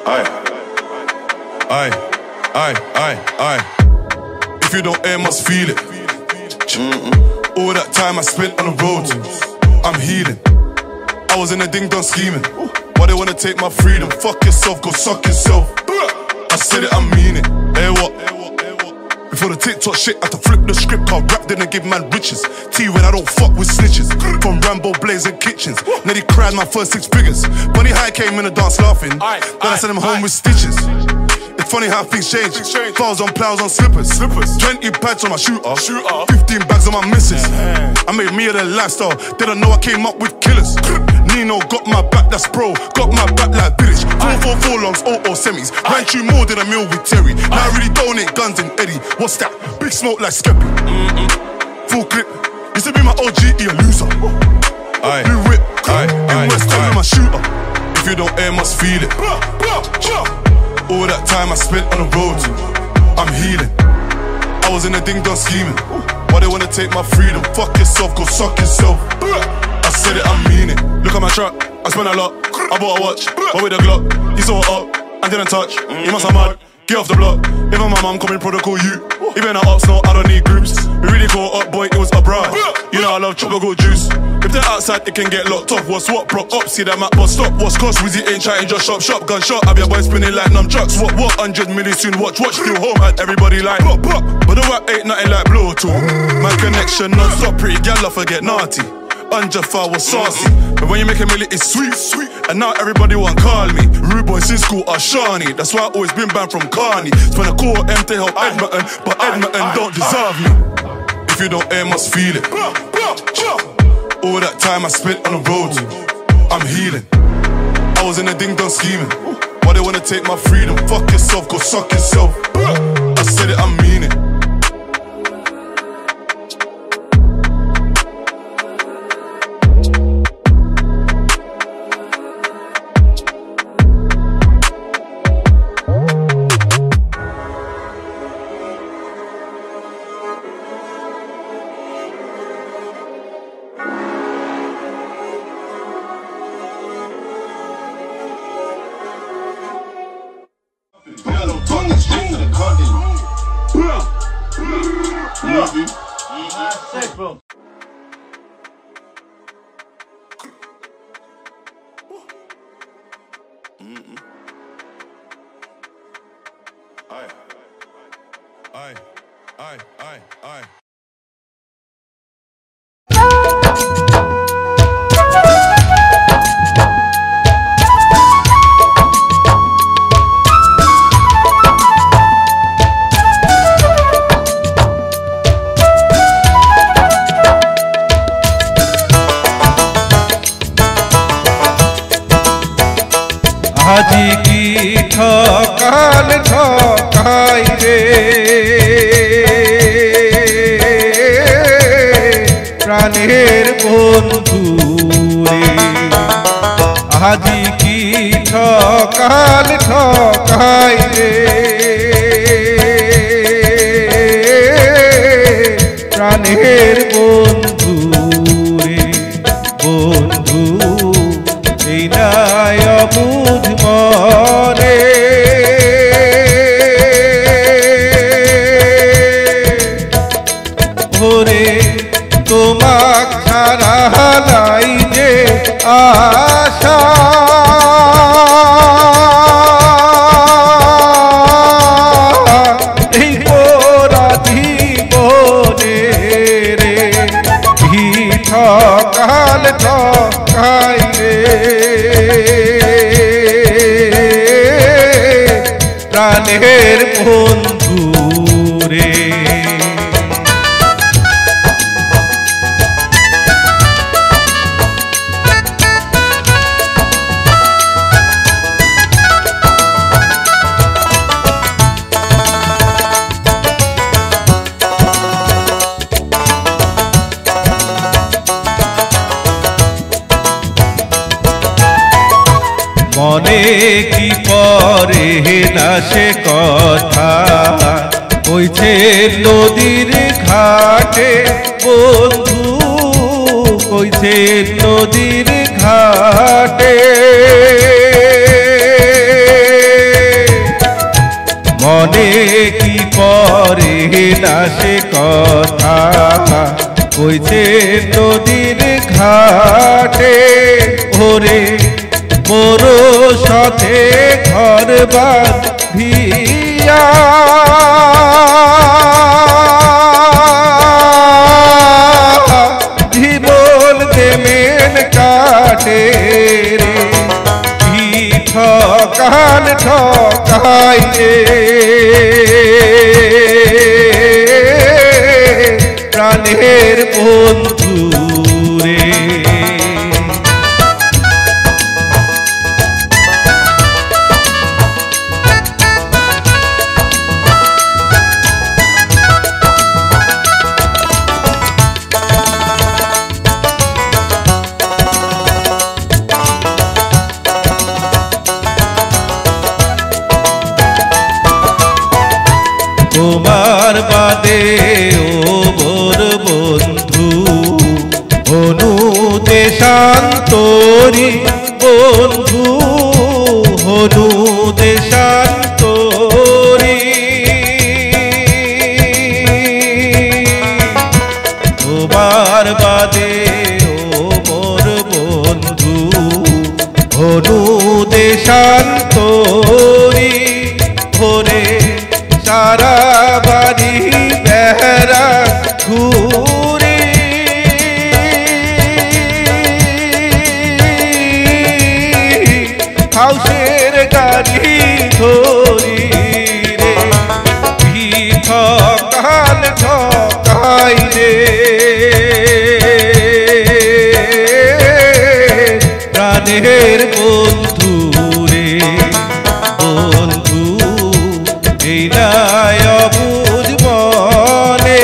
Aye. If you don't air, must feel it. All that time I spent on the road, I'm healing. I was in a ding dong scheming. Why they wanna take my freedom? Fuck yourself, go suck yourself. I said it, I mean it. Hey, what? Before the TikTok shit, I had to flip the script. Can't rap, then I give man riches. T when I don't fuck with snitches. From Rambo blazing kitchens. Nearly cried my first 6 figures. Funny how I came in the dance laughing. Then I sent him home with stitches. It's funny how things change. Plows on slippers. 20 pads on my shooter. 15 bags on my missus. I made me of the lifestyle. Didn't know I came up with killers. Nino got my back, that's pro. Got my back like Village. 444 longs, 00 semis. Ran through more than a meal with Terry. Now I really donate guns and Eddie. What's that? Big smoke like Skeppy. Full clip. Used to be my OG, he a loser. Blue whip. In West Ham, my shooter. If you don't air, must feel it. All that time I spent on the road, I'm healing. I was in a ding dong scheming. Why they wanna take my freedom? Fuck yourself, go suck yourself. I said it, I mean it. Look at my truck, I spent a lot. I bought a watch, but with a Glock. He saw it up and didn't touch. He must have mad. Get off the block. Even my mum coming protocol you. Even at ups, no, I don't need groups. We really caught up, boy, it was abroad. You know I love tropical juice. If they're outside, it can get locked off. What's what? Prop up, see that map, but stop. What's cost? Wizzy ain't chatting, just shop, gun shot. Have your boy spinning like numb trucks. What? 100 million soon, watch. Still home, had everybody like pop. But the rap ain't nothing like blow to. My connection non-stop, pretty gal, I forget naughty. Jafar was saucy, but when you make a million, it's sweet. And now everybody want call me. Rude boys in school are Shawnee. That's why I always been banned from Carney. Spend a core M to help Edmonton, but Edmonton don't deserve me. If you don't air, must feel it. All that time I spent on the road, I'm healing. I was in a ding dong scheming. Why they wanna take my freedom? Fuck yourself, go suck yourself. I said it, I mean it. Bro. Aye. আজি কি ঠকাল ঠকাই রে প্রাণের বন্ধু রে আজি কি ঠকাল ঠকাই রে প্রাণের বন্ধু রে বন্ধু এই নাই অবুধ মরে ওরে তোমাক ছাড়া নাই যে আশা এই পোড়া জীবনে রে কি ঠকাল ঠকাই রে প্রাণের বন্ধু রে মনে কি পরে না সে কথা কইছে নদীর ঘাটে বন্ধু কইছে নদীর ঘাটে মনে কি পরে না সে কথা কইছে নদীর ঘাটে ওরে মোর সাথে ঘর বাঁধিয়া জীবন দেমেন কাটে রে ঠকান ঠকাই রে প্রাণের বন্ধু রে তোমার বাদে ও মোর বন্ধু অনু দেশান্তরী বন্ধু অনু দেশান্তরী তোমার বাদে ও মোর বন্ধু অনু দেশান্তরী ভোরে সারা বাড়ি বেহরা ঘুরি হাউসের গাড়ি ধরি রে ঠকাল ঠকাই রে প্রাণের বন্ধু রে বন্ধু এই নাই অবুঝ মনে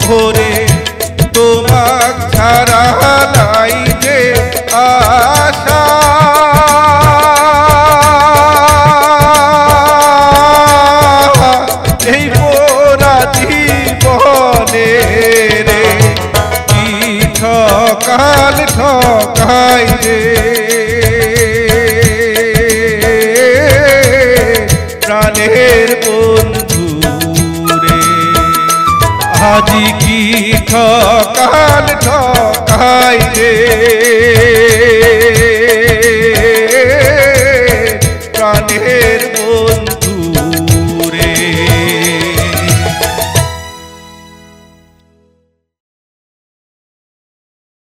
ভোরে তোমাক ছাড়া নাই যে আশা এই পোড়া জীবনে রে কি ঠকাল ঠকাই রে প্রাণের বন্ধু রে আজি কি ঠকাল ঠকাই রে প্রাণের বন্ধু